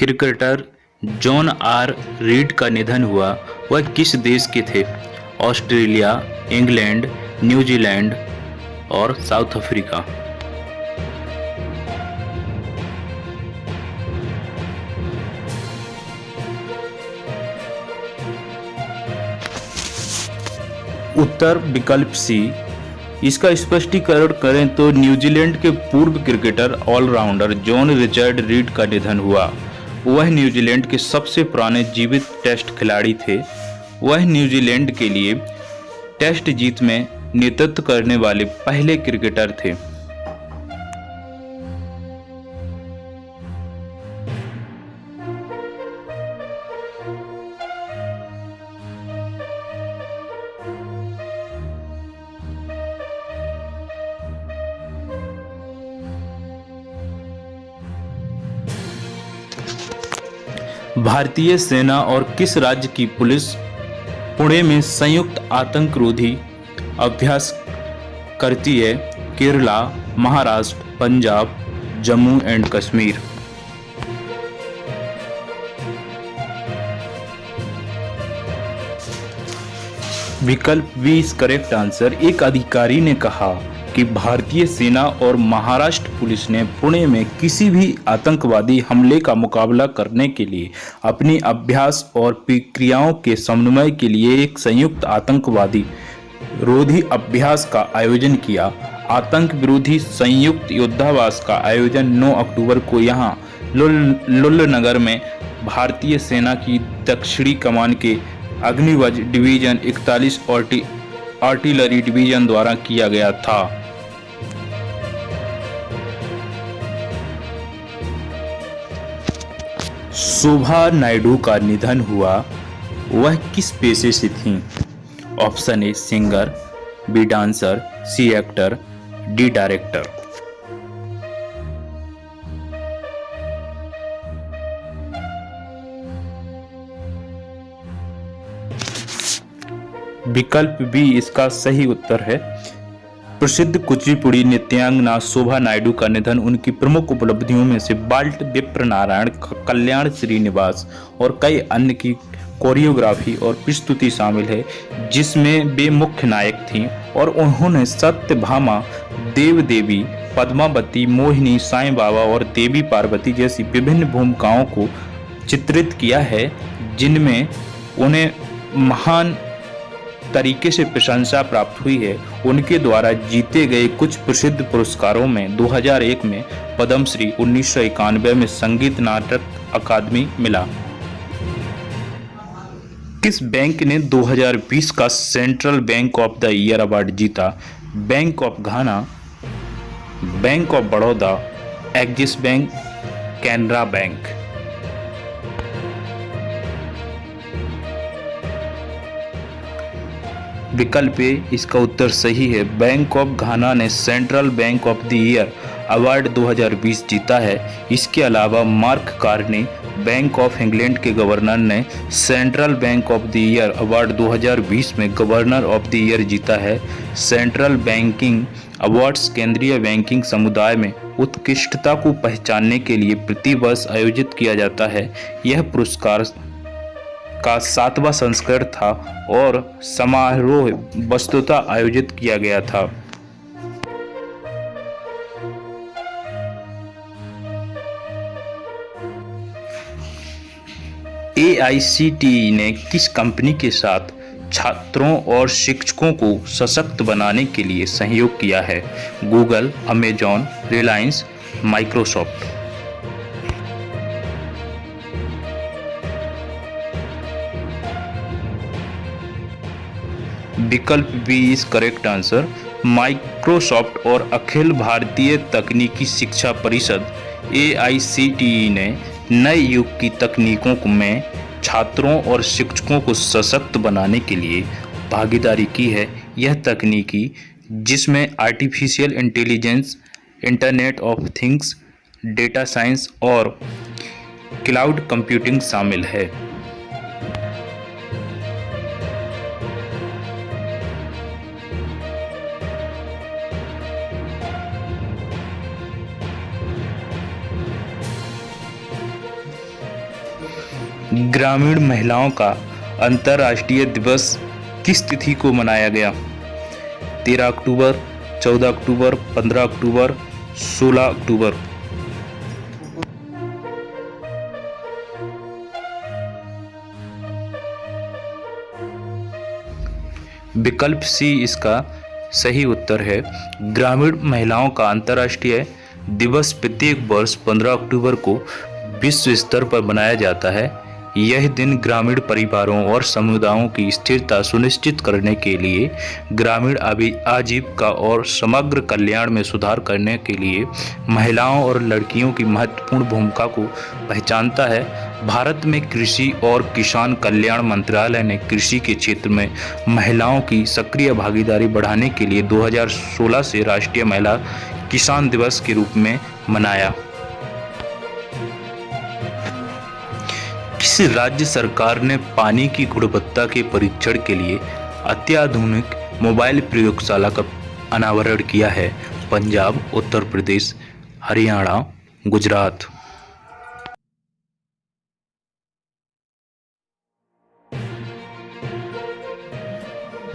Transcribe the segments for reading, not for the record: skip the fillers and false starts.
Cricketer John are read का निधन हुआ। वह किस देश के थे? ऑस्ट्रेलिया, इंग्लैंड, न्यूजीलैंड और साउथ अफ्रीका। उत्तर विकल्प सी। इसका स्पष्टीकरण करें तो न्यूजीलैंड के पूर्व cricketer allrounder John Richard Reid का निधन हुआ। वह न्यूजीलैंड के सबसे पुराने जीवित टेस्ट खिलाड़ी थे। वह न्यूजीलैंड के लिए टेस्ट जीत में नेतृत्व करने वाले पहले क्रिकेटर थे। भारतीय सेना और किस राज्य की पुलिस पुणे में संयुक्त आतंकरोधी अभ्यास करती है? केरला, महाराष्ट्र, पंजाब, जम्मू एंड कश्मीर। विकल्प बी इज करेक्ट आंसर। एक अधिकारी ने कहा कि भारतीय सेना और महाराष्ट्र पुलिस ने पुणे में किसी भी आतंकवादी हमले का मुकाबला करने के लिए अपनी अभ्यास और प्रक्रियाओं के समन्वय के लिए एक संयुक्त आतंकवादी रोधी अभ्यास का आयोजन किया। आतंक विरोधी संयुक्त युद्धाभ्यास का आयोजन 9 अक्टूबर को यहां लुल्लनगर में भारतीय सेना की दक्षिणी कमान के अग्निवज डिवीजन 41 आर्टिलरी डिवीजन द्वारा किया गया था। शोभा नायडू का निधन हुआ। वह किस पेशे से थीं? Option A singer, B dancer, C actor, D director. विकल्प बी इसका सही उत्तर है। प्रसिद्ध कुचिपुड़ी नृत्यांगना शोभा नायडू का निधन उनकी प्रमुख उपलब्धियों में से बाल्ट, विप्र नारायण, कल्याण श्रीनिवास और कई अन्य की कोरियोग्राफी और प्रस्तुति शामिल है, जिसमें वे मुख्य नायक थीं और उन्होंने सत्यभामा, देवदेवी, पद्मावती, मोहिनी, साईं बाबा और देवी पार्वती जैसी विभिन्न भूमिकाओं को चित्रित किया है, जिनमें उन्हें महान तरीके से प्रशंसा प्राप्त हुई है। उनके द्वारा जीते गए कुछ प्रसिद्ध पुरस्कारों में 2001 में पद्मश्री, 1991 में संगीत नाटक अकादमी मिला। किस बैंक ने 2020 का central bank of the year award जीता? Bank of Ghana, bank of Baroda, Axis bank, Canara bank. विकल्प ए इसका उत्तर सही है। बैंक ऑफ घाना ने central bank of the year award 2020 जीता है। इसके अलावा mark Carney, bank of England के गवर्नर ने central bank of the year award 2020 में गवर्नर ऑफ द ईयर जीता है। सेंट्रल बैंकिंग अवार्ड्स केंद्रीय बैंकिंग समुदाय में उत्कृष्टता को पहचानने के लिए प्रतिवर्ष आयोजित किया जाता है। यह पुरस्कार का 7वां संस्करण था और समारोह वस्तुतः आयोजित किया गया था। AICTE ने किस कंपनी के साथ छात्रों और शिक्षकों को सशक्त बनाने के लिए सहयोग किया है? Google, Amazon, Reliance, Microsoft. विकल्प B is correct answer. Microsoft और अखिल भारतीय तकनीकी शिक्षा परिषद AICTE ने नए युग की तकनीकों में छात्रों और शिक्षकों को सशक्त बनाने के लिए भागीदारी की है। यह तकनीकी, जिसमें artificial intelligence, internet of things, data science और क्लाउड कंप्यूटिंग शामिल है। ग्रामीण महिलाओं का अंतर्राष्ट्रीय दिवस किस तिथि को मनाया गया? 13 अक्टूबर, 14 अक्टूबर, 15 अक्टूबर, 16 अक्टूबर। विकल्प सी इसका सही उत्तर है। ग्रामीण महिलाओं का अंतर्राष्ट्रीय दिवस प्रत्येक वर्ष 15 अक्टूबर को विश्व स्तर पर मनाया जाता है। यह दिन ग्रामीण परिवारों और समुदायों की स्थिरता सुनिश्चित करने के लिए, ग्रामीण आजीविका और समग्र कल्याण में सुधार करने के लिए महिलाओं और लड़कियों की महत्वपूर्ण भूमिका को पहचानता है। भारत में कृषि और किसान कल्याण मंत्रालय ने कृषि के क्षेत्र में महिलाओं की सक्रिय भागीदारी बढ़ाने के लिए 2016 से राष्ट्रीय महिला किसान दिवस के रूप में मनाया। किस राज्य सरकार ने पानी की गुणवत्ता के परीक्षण के लिए अत्याधुनिक मोबाइल प्रयोगशाला का अनावरण किया है? पंजाब, उत्तर प्रदेश, हरियाणा, गुजरात।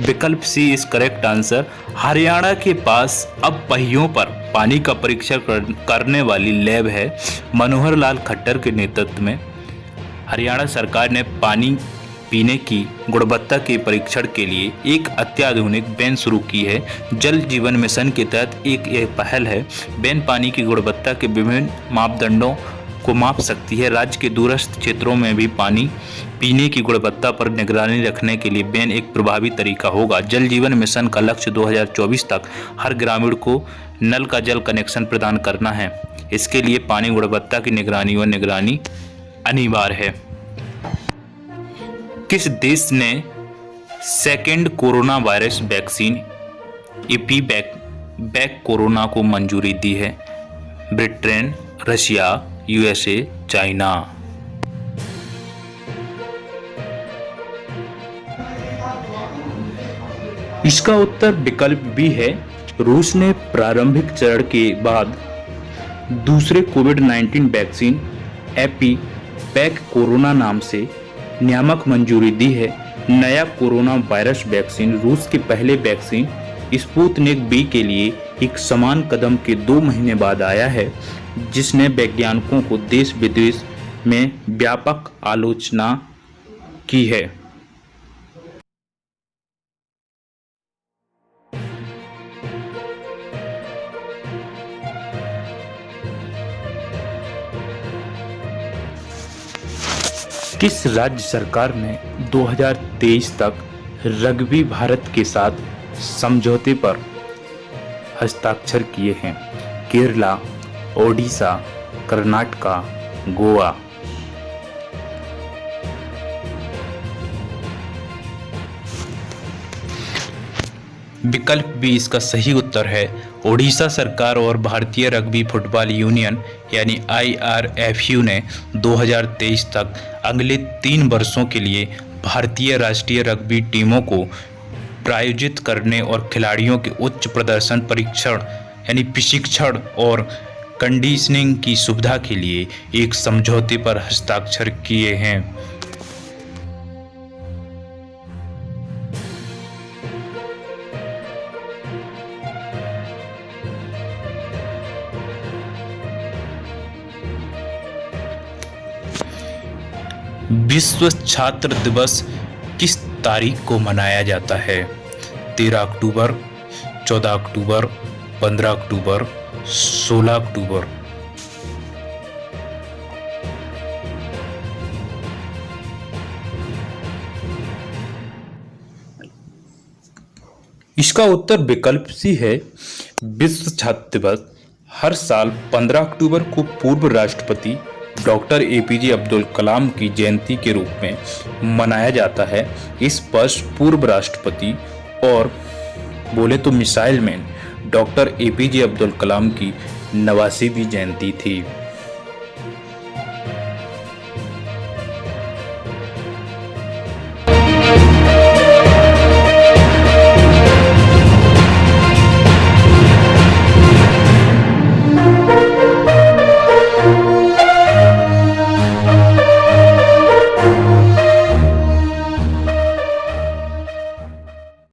विकल्प सी इज करेक्ट आंसर। हरियाणा के पास अब पहियों पर पानी का परीक्षण करने वाली लैब है। मनोहर लाल खट्टर के नेतृत्व में हरियाणा सरकार ने पानी पीने की गुणवत्ता के परीक्षण के लिए एक अत्याधुनिक वैन शुरू की है। जल जीवन मिशन के तहत एक पहल है। वैन पानी की गुणवत्ता के विभिन्न मापदंडों को माप सकती है। राज्य के दूरस्थ क्षेत्रों में भी पानी पीने की गुणवत्ता पर निगरानी रखने के लिए वैन एक प्रभावी तरीका होगा। जल जीवन मिशन का लक्ष्य 2024 तक हर ग्रामीण को नल का जल कनेक्शन प्रदान करना है। इसके लिए पानी गुणवत्ता की निगरानी अनिवार्य है। किस देश ने second corona virus vaccine EpiVac corona को मंजूरी दी है? Britain, Russia, USA, China. इसका उत्तर विकल्प बी है। रूस ने प्रारंभिक चरण के बाद दूसरे कोविड-19 वैक्सीन एपीवैक कोरोना नाम से नियामक मंजूरी दी है। नया कोरोना वायरस वैक्सीन रूस के पहले वैक्सीन स्पुतनिक वी के लिए एक समान कदम के 2 महीने बाद आया है, जिसने वैज्ञानिकों को देश विदेश में व्यापक आलोचना की है। किस राज्य सरकार ने 2023 तक रग्बी भारत के साथ समझौते पर हस्ताक्षर किए हैं? केरला, ओडिशा, कर्नाटका, गोवा। विकल्प बी इसका सही उत्तर है। ओडिशा सरकार और भारतीय रग्बी फुटबॉल यूनियन यानी IRFU ने 2023 तक अगले 3 वर्षों के लिए भारतीय राष्ट्रीय रग्बी टीमों को प्रायोजित करने और खिलाड़ियों के उच्च प्रदर्शन प्रशिक्षण और कंडीशनिंग की सुविधा के लिए एक समझौते पर हस्ताक्षर किए हैं। विश्व छात्र दिवस किस तारीख को मनाया जाता है? 13 अक्टूबर, 14 अक्टूबर, 15 अक्टूबर, 16 अक्टूबर। इसका उत्तर विकल्प सी है। विश्व छात्र दिवस हर साल 15 अक्टूबर को पूर्व राष्ट्रपति डॉक्टर APJ अब्दुल कलाम की जयंती के रूप में मनाया जाता है। इस वर्ष पूर्व राष्ट्रपति और बोले तो missile man doctor APJ Abdul Kalam की 89वीं जयंती थी।